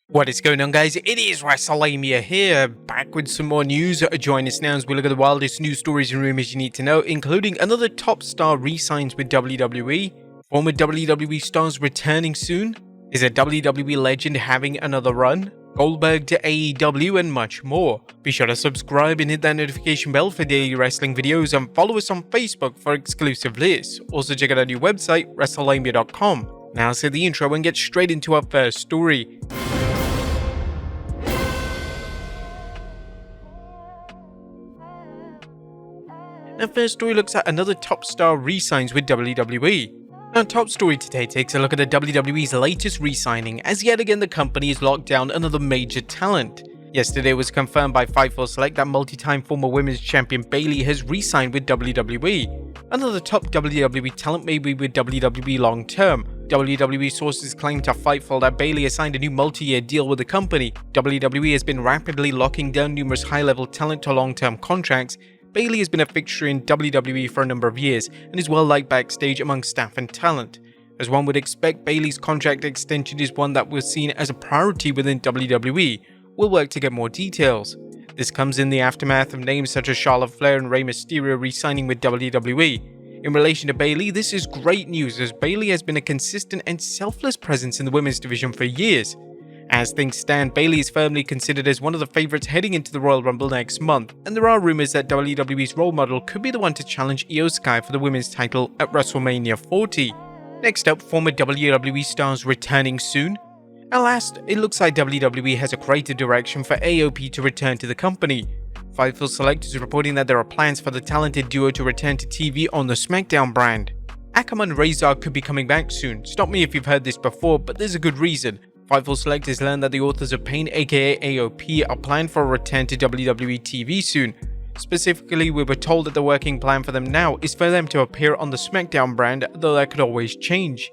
What is going on, guys? It is Wrestlelamia here, back with some more news. Join us now as we look at the wildest news stories and rumors you need to know, including another top star re-signs with WWE, former WWE stars returning soon, is a WWE legend having another run, Goldberg to AEW, and much more. Be sure to subscribe and hit that notification bell for daily wrestling videos, and follow us on Facebook for exclusive lists. Also check out our new website, Wrestlelamia.com. Now say the intro and get straight into our first story. Our first story looks at another top star re-signs with WWE. Our top story today takes a look at the WWE's latest re-signing, as yet again the company has locked down another major talent. Yesterday it was confirmed by Fightful Select that multi-time former women's champion Bayley has re-signed with WWE. Another top WWE talent may be with WWE long-term. WWE sources claim to Fightful that Bayley has signed a new multi-year deal with the company. WWE has been rapidly locking down numerous high-level talent to long-term contracts. Bayley has been a fixture in WWE for a number of years and is well liked backstage among staff and talent. As one would expect, Bayley's contract extension is one that was seen as a priority within WWE. We'll work to get more details. This comes in the aftermath of names such as Charlotte Flair and Rey Mysterio re-signing with WWE. In relation to Bayley, this is great news as Bayley has been a consistent and selfless presence in the women's division for years. As things stand, Bayley is firmly considered as one of the favourites heading into the Royal Rumble next month, and there are rumours that WWE's role model could be the one to challenge Io Sky for the women's title at WrestleMania 40. Next up, former WWE stars returning soon. At last, it looks like WWE has a creative direction for AOP to return to the company. Fightful Select is reporting that there are plans for the talented duo to return to TV on the SmackDown brand. Akam and Razor could be coming back soon. Stop me if you've heard this before, but there's a good reason. Fightful Select has learned that the authors of Pain aka AOP are planned for a return to WWE TV soon. Specifically, we were told that the working plan for them now is for them to appear on the SmackDown brand, though that could always change.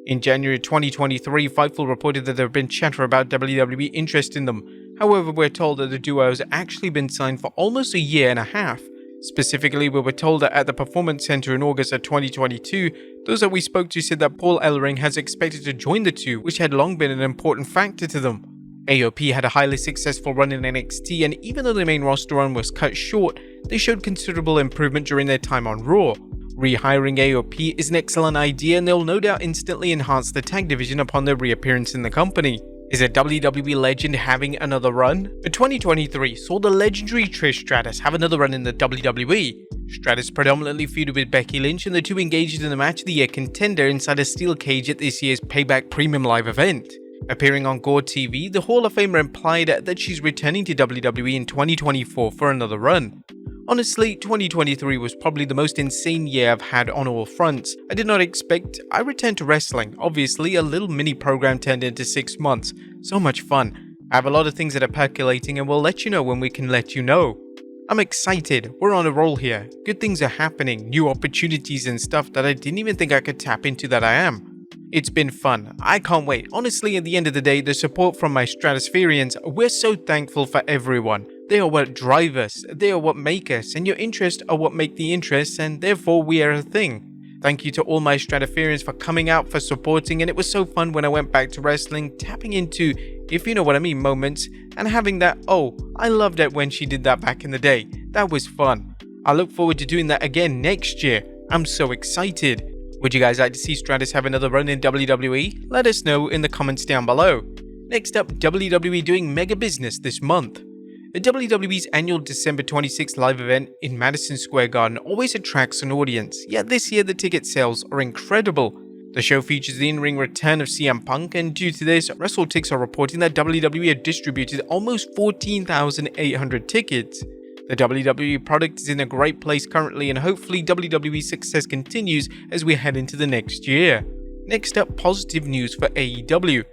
In January 2023, Fightful reported that there had been chatter about WWE interest in them. However, we're told that the duo has actually been signed for almost a year and a half. Specifically, we were told that at the Performance Center in August of 2022, those that we spoke to said that Paul Ellering has expected to join the two, which had long been an important factor to them. AOP had a highly successful run in NXT, and even though their main roster run was cut short, they showed considerable improvement during their time on Raw. Rehiring AOP is an excellent idea, and they'll no doubt instantly enhance the tag division upon their reappearance in the company. Is a WWE legend having another run? But 2023 saw the legendary Trish Stratus have another run in the WWE. Stratus predominantly feuded with Becky Lynch, and the two engaged in the Match of the Year contender inside a steel cage at this year's Payback Premium Live event. Appearing on Gore TV, the Hall of Famer implied that she's returning to WWE in 2024 for another run. Honestly, 2023 was probably the most insane year I've had on all fronts. I did not expect I returned to wrestling. Obviously, a little mini program turned into 6 months. So much fun. I have a lot of things that are percolating, and we'll let you know when we can let you know. I'm excited. We're on a roll here. Good things are happening. New opportunities and stuff that I didn't even think I could tap into that I am. It's been fun. I can't wait. Honestly, at the end of the day, the support from my Stratuspherians, we're so thankful for everyone. They are what drive us, they are what make us, and your interests are what make the interests, and therefore we are a thing. Thank you to all my Stratuspherians for coming out, for supporting, and it was so fun when I went back to wrestling, tapping into, if you know what I mean, moments, and having that, oh, I loved it when she did that back in the day. That was fun. I look forward to doing that again next year. I'm so excited. Would you guys like to see Stratus have another run in WWE? Let us know in the comments down below. Next up, WWE doing mega business this month. The WWE's annual December 26th live event in Madison Square Garden always attracts an audience, yet this year the ticket sales are incredible. The show features the in-ring return of CM Punk, and due to this, WrestleTix are reporting that WWE have distributed almost 14,800 tickets. The WWE product is in a great place currently, and hopefully WWE's success continues as we head into the next year. Next up, positive news for AEW.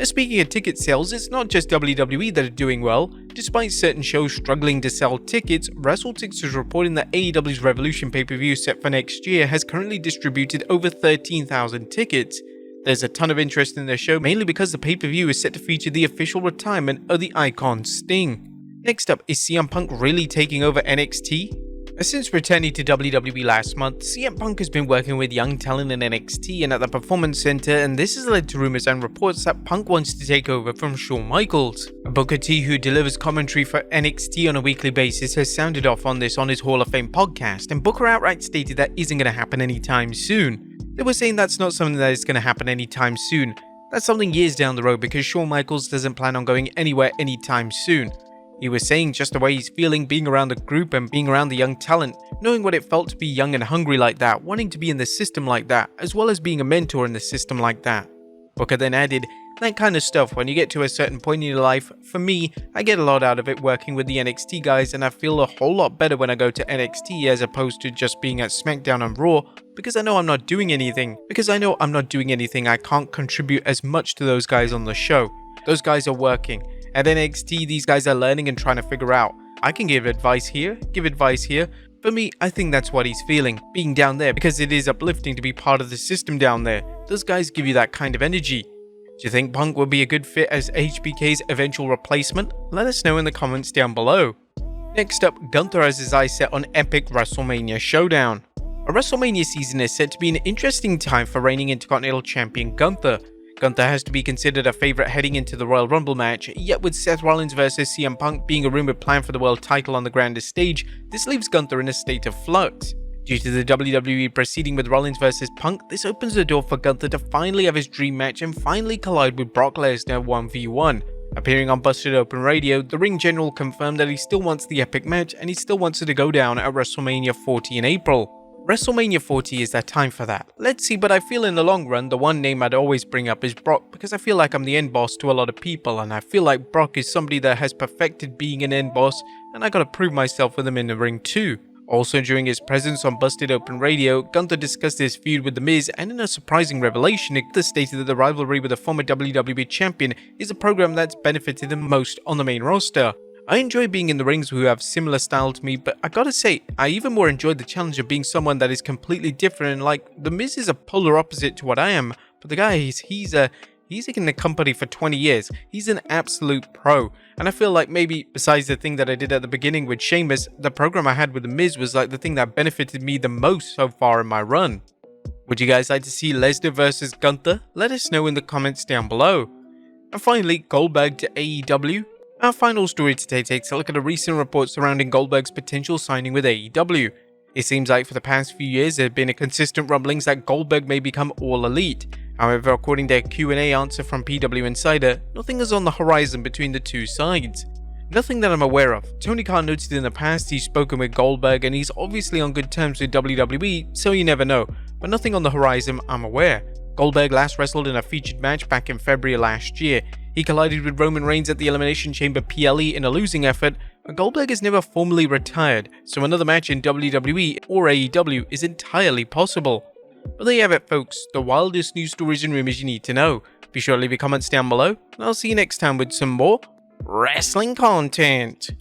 Speaking of ticket sales, it's not just WWE that are doing well. Despite certain shows struggling to sell tickets, WrestleTix is reporting that AEW's Revolution pay-per-view set for next year has currently distributed over 13,000 tickets. There's a ton of interest in the show, mainly because the pay-per-view is set to feature the official retirement of the Icon Sting. Next up, is CM Punk really taking over NXT? Since returning to WWE last month, CM Punk has been working with young talent in NXT and at the Performance Center, and this has led to rumors and reports that Punk wants to take over from Shawn Michaels. Booker T, who delivers commentary for NXT on a weekly basis, has sounded off on this on his Hall of Fame podcast, and Booker outright stated that isn't going to happen anytime soon. They were saying that's not something that is going to happen anytime soon. That's something years down the road because Shawn Michaels doesn't plan on going anywhere anytime soon. He was saying just the way he's feeling being around the group and being around the young talent, knowing what it felt to be young and hungry like that, wanting to be in the system like that, as well as being a mentor in the system like that. Booker then added, that kind of stuff, when you get to a certain point in your life, for me, I get a lot out of it working with the NXT guys, and I feel a whole lot better when I go to NXT as opposed to just being at SmackDown and Raw, because I know I'm not doing anything. I can't contribute as much to those guys on the show. Those guys are working. At NXT, these guys are learning and trying to figure out. I can give advice here. For me, I think that's what he's feeling, being down there, because it is uplifting to be part of the system down there. Those guys give you that kind of energy. Do you think Punk will be a good fit as HBK's eventual replacement? Let us know in the comments down below. Next up, Gunther has his eyes set on epic WrestleMania Showdown. A WrestleMania season is set to be an interesting time for reigning Intercontinental Champion Gunther. Gunther has to be considered a favourite heading into the Royal Rumble match, yet with Seth Rollins vs CM Punk being a rumoured plan for the world title on the grandest stage, this leaves Gunther in a state of flux. Due to the WWE proceeding with Rollins vs Punk, this opens the door for Gunther to finally have his dream match and finally collide with Brock Lesnar 1v1. Appearing on Busted Open Radio, the ring general confirmed that he still wants the epic match and he still wants it to go down at WrestleMania 40 in April. WrestleMania 40 is that time for that. Let's see, but I feel in the long run, the one name I'd always bring up is Brock because I feel like I'm the end boss to a lot of people, and I feel like Brock is somebody that has perfected being an end boss, and I gotta prove myself with him in the ring too. Also during his presence on Busted Open Radio, Gunther discussed his feud with The Miz, and in a surprising revelation, Gunther stated that the rivalry with the former WWE Champion is a program that's benefited him most on the main roster. I enjoy being in the rings who have similar style to me, but I gotta say, I even more enjoyed the challenge of being someone that is completely different, and like, The Miz is a polar opposite to what I am, but the guy, he's in the company for 20 years, he's an absolute pro, and I feel like maybe, besides the thing that I did at the beginning with Sheamus, the program I had with The Miz was like the thing that benefited me the most so far in my run. Would you guys like to see Lesnar vs Gunther? Let us know in the comments down below. And finally, Goldberg to AEW. Our final story today takes a look at a recent report surrounding Goldberg's potential signing with AEW. It seems like for the past few years there have been a consistent rumblings that Goldberg may become All Elite. However, according to a Q&A answer from PW Insider, nothing is on the horizon between the two sides. Nothing that I'm aware of. Tony Khan noted in the past he's spoken with Goldberg and he's obviously on good terms with WWE, so you never know, but nothing on the horizon I'm aware. Goldberg last wrestled in a featured match back in February last year. He collided with Roman Reigns at the Elimination Chamber PLE in a losing effort, but Goldberg has never formally retired, so another match in WWE or AEW is entirely possible. But there you have it folks, the wildest news stories and rumors you need to know. Be sure to leave your comments down below, and I'll see you next time with some more wrestling content.